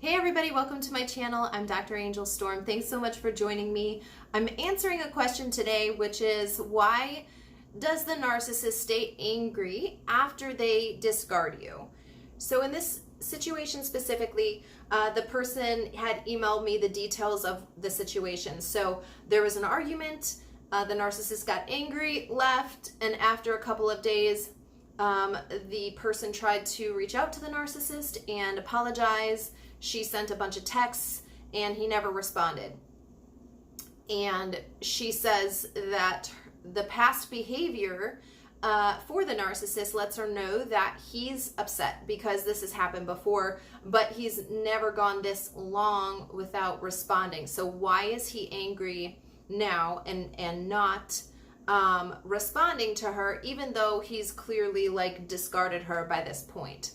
Hey everybody, welcome to my channel. I'm Dr. Angel Storm. Thanks so much for joining me. I'm answering a question today, which is why does the narcissist stay angry after they discard you? So in this situation specifically, the person had emailed me the details of the situation. So there was an argument, the narcissist got angry, left, and after a couple of days, the person tried to reach out to the narcissist and apologize. She sent a bunch of texts and he never responded. And she says that the past behavior for the narcissist lets her know that he's upset because this has happened before, but he's never gone this long without responding. So why is he angry now and not responding to her, even though he's clearly discarded her by this point?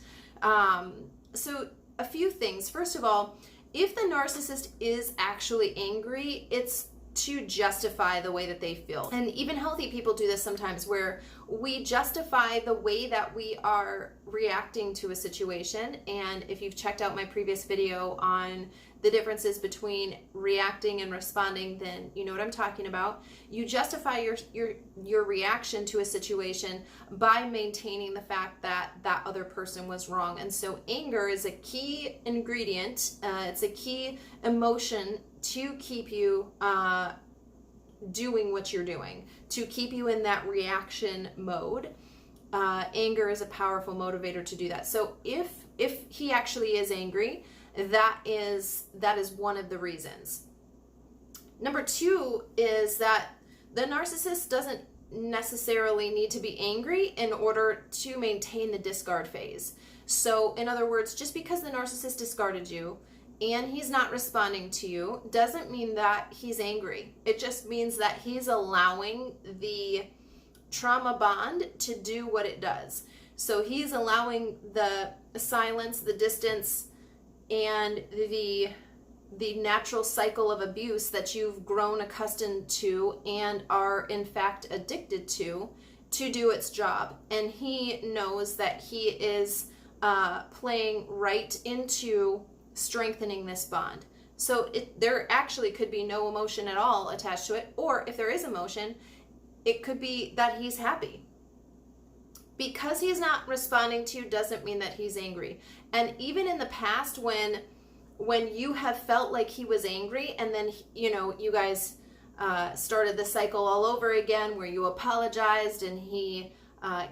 So a few things. First of all, if the narcissist is actually angry, it's to justify the way that they feel. And even healthy people do this sometimes, where we justify the way that we are reacting to a situation. And if you've checked out my previous video on the differences between reacting and responding, then you know what I'm talking about. You justify your reaction to a situation by maintaining the fact that that other person was wrong. And so anger is a key ingredient. It's a key emotion to keep you doing what you're doing, to keep you in that reaction mode. Anger is a powerful motivator to do that. So if he actually is angry, that is one of the reasons. Number two is that the narcissist doesn't necessarily need to be angry in order to maintain the discard phase. So in other words, just because the narcissist discarded you and he's not responding to you doesn't mean that he's angry. It just means that he's allowing the trauma bond to do what it does. So he's allowing the silence, the distance, and the natural cycle of abuse that you've grown accustomed to and are in fact addicted to do its job. And he knows that he is playing right into strengthening this bond. So there actually could be no emotion at all attached to it, or if there is emotion, it could be that he's happy. Because he's not responding to you doesn't mean that he's angry. And even in the past, when you have felt like he was angry, and then you guys started the cycle all over again, where you apologized and he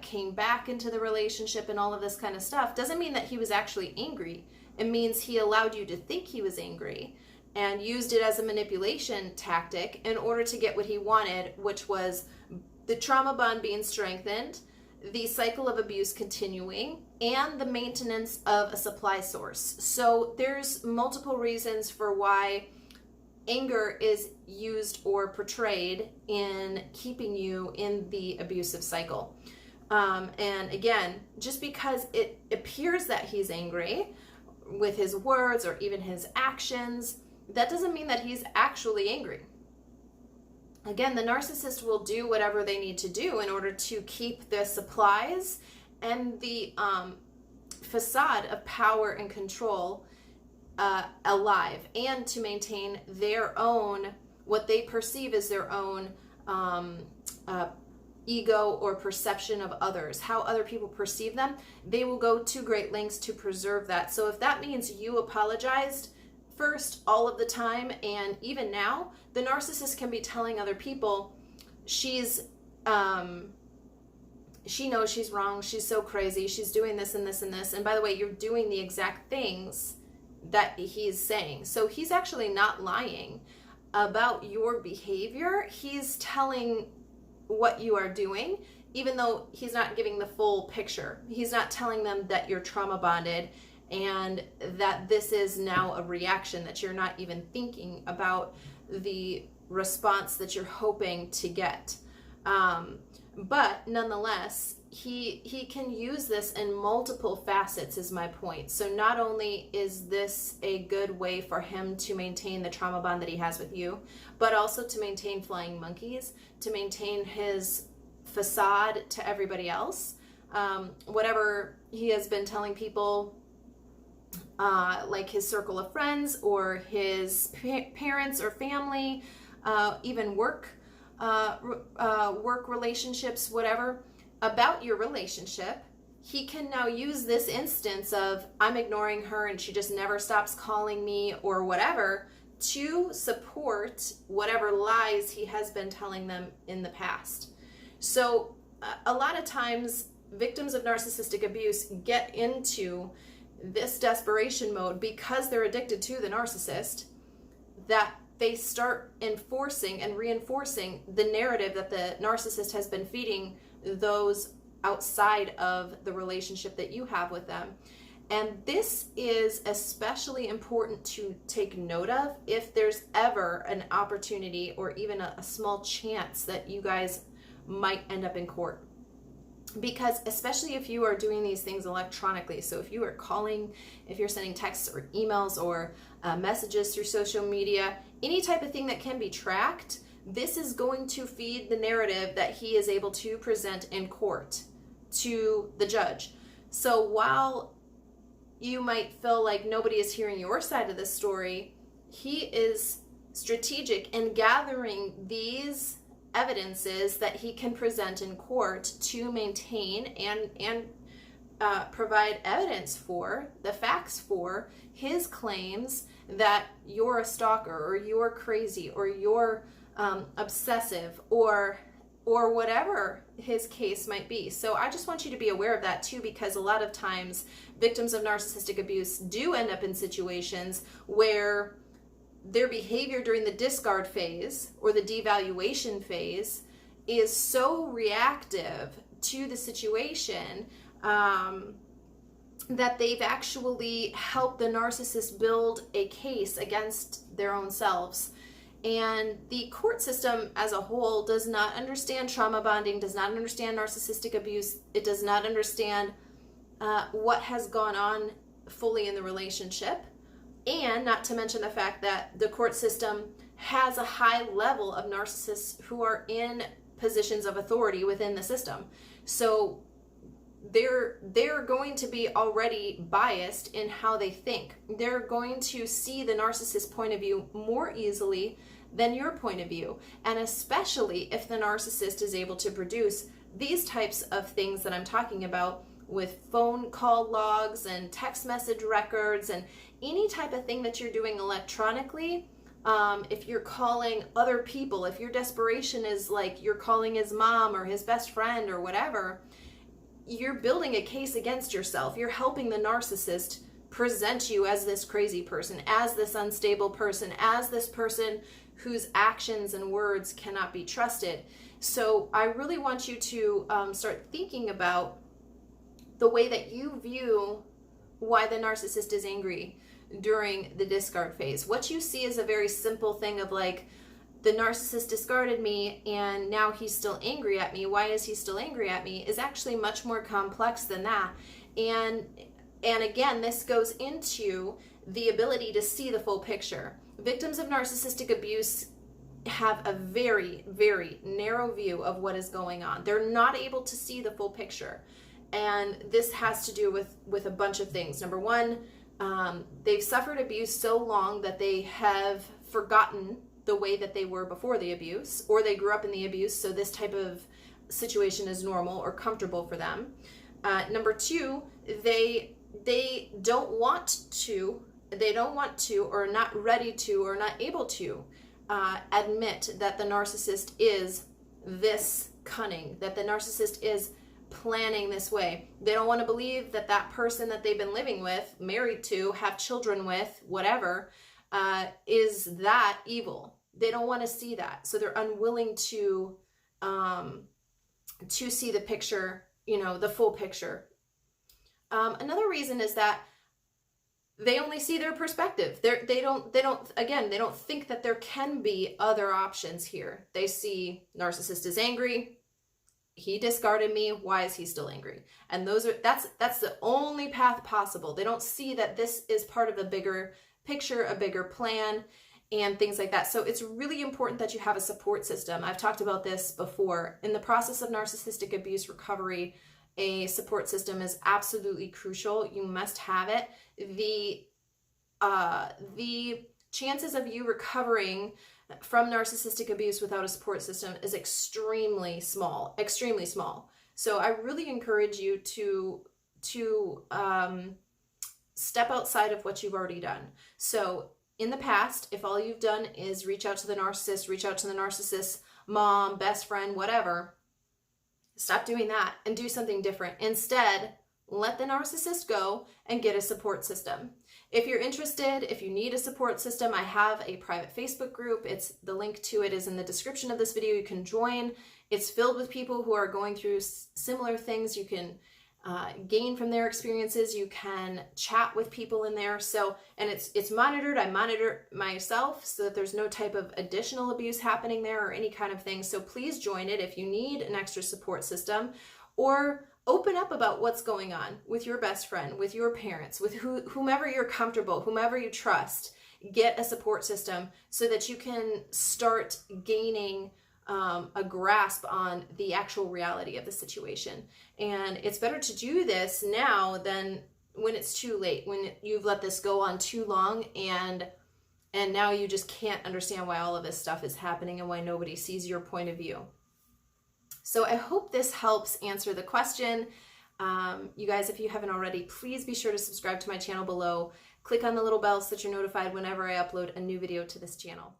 came back into the relationship and all of this kind of stuff, doesn't mean that he was actually angry. It means he allowed you to think he was angry and used it as a manipulation tactic in order to get what he wanted, which was the trauma bond being strengthened, the cycle of abuse continuing, and the maintenance of a supply source. So there's multiple reasons for why anger is used or portrayed in keeping you in the abusive cycle. And again, just because it appears that he's angry with his words or even his actions, that doesn't mean that he's actually angry. Again, the narcissist will do whatever they need to do in order to keep the supplies and the facade of power and control alive, and to maintain their own, what they perceive as their own ego or perception of others, how other people perceive them. They will go to great lengths to preserve that. So if that means you apologized first all of the time, and even now, the narcissist can be telling other people she knows she's wrong, she's so crazy, she's doing this and this and this, and by the way, you're doing the exact things that he's saying. So he's actually not lying about your behavior. He's telling what you are doing, even though he's not giving the full picture. He's not telling them that you're trauma bonded and that this is now a reaction, that you're not even thinking about the response that you're hoping to get. But nonetheless, he can use this in multiple facets, is my point. So not only is this a good way for him to maintain the trauma bond that he has with you, but also to maintain flying monkeys, to maintain his facade to everybody else. Whatever he has been telling people like his circle of friends or his parents or family, even work relationships, whatever, about your relationship, he can now use this instance of I'm ignoring her and she just never stops calling me or whatever to support whatever lies he has been telling them in the past. So a lot of times victims of narcissistic abuse get into this desperation mode because they're addicted to the narcissist, that they start enforcing and reinforcing the narrative that the narcissist has been feeding those outside of the relationship that you have with them. And this is especially important to take note of if there's ever an opportunity or even a small chance that you guys might end up in court. Because especially if you are doing these things electronically, so if you are calling, if you're sending texts or emails or messages through social media, any type of thing that can be tracked, this is going to feed the narrative that he is able to present in court to the judge. So while you might feel like nobody is hearing your side of the story, he is strategic in gathering these evidences that he can present in court to maintain and provide evidence for, the facts for his claims that you're a stalker or you're crazy or you're obsessive or whatever his case might be. So I just want you to be aware of that too, because a lot of times victims of narcissistic abuse do end up in situations where their behavior during the discard phase or the devaluation phase is so reactive to the situation that they've actually helped the narcissist build a case against their own selves. And the court system as a whole does not understand trauma bonding, does not understand narcissistic abuse. It does not understand what has gone on fully in the relationship. And not to mention the fact that the court system has a high level of narcissists who are in positions of authority within the system. So they're going to be already biased in how they think. They're going to see the narcissist's point of view more easily than your point of view. And especially if the narcissist is able to produce these types of things that I'm talking about with phone call logs and text message records and any type of thing that you're doing electronically. If you're calling other people, if your desperation is like you're calling his mom or his best friend or whatever, you're building a case against yourself. You're helping the narcissist present you as this crazy person, as this unstable person, as this person whose actions and words cannot be trusted. So I really want you to start thinking about the way that you view why the narcissist is angry during the discard phase. What you see is a very simple thing of like, the narcissist discarded me and now he's still angry at me. Why is he still angry at me? Is actually much more complex than that. And again, this goes into the ability to see the full picture. Victims of narcissistic abuse have a very, very narrow view of what is going on. They're not able to see the full picture. And this has to do with a bunch of things. Number one, they've suffered abuse so long that they have forgotten the way that they were before the abuse, or they grew up in the abuse, so this type of situation is normal or comfortable for them. Number two, they don't want to, or are not ready to, or not able to admit that the narcissist is this cunning, that the narcissist is planning this way. They don't want to believe that that person that they've been living with, married to, have children with, whatever, is that evil. They don't want to see that. So they're unwilling to see the picture, the full picture. Another reason is that they only see their perspective. They don't think that there can be other options here. They see narcissist is angry. He discarded me. Why is he still angry? And that's the only path possible. They don't see that this is part of a bigger picture, a bigger plan, and things like that. So it's really important that you have a support system. I've talked about this before. In the process of narcissistic abuse recovery, a support system is absolutely crucial. You must have it. The chances of you recovering from narcissistic abuse without a support system is extremely small, extremely small. So I really encourage you to step outside of what you've already done. So in the past, if all you've done is reach out to the narcissist, reach out to the narcissist's mom, best friend, whatever, stop doing that and do something different. Instead, let the narcissist go and get a support system. If you're interested, if you need a support system, I have a private Facebook group. The link to it is in the description of this video. You can join. It's filled with people who are going through similar things. You can gain from their experiences. You can chat with people in there. And it's monitored. I monitor myself so that there's no type of additional abuse happening there or any kind of thing. So please join it if you need an extra support system, or open up about what's going on with your best friend, with your parents, with whomever you're comfortable, whomever you trust. Get a support system so that you can start gaining a grasp on the actual reality of the situation. And it's better to do this now than when it's too late, when you've let this go on too long and now you just can't understand why all of this stuff is happening and why nobody sees your point of view. So I hope this helps answer the question. You guys, if you haven't already, please be sure to subscribe to my channel below. Click on the little bell so that you're notified whenever I upload a new video to this channel.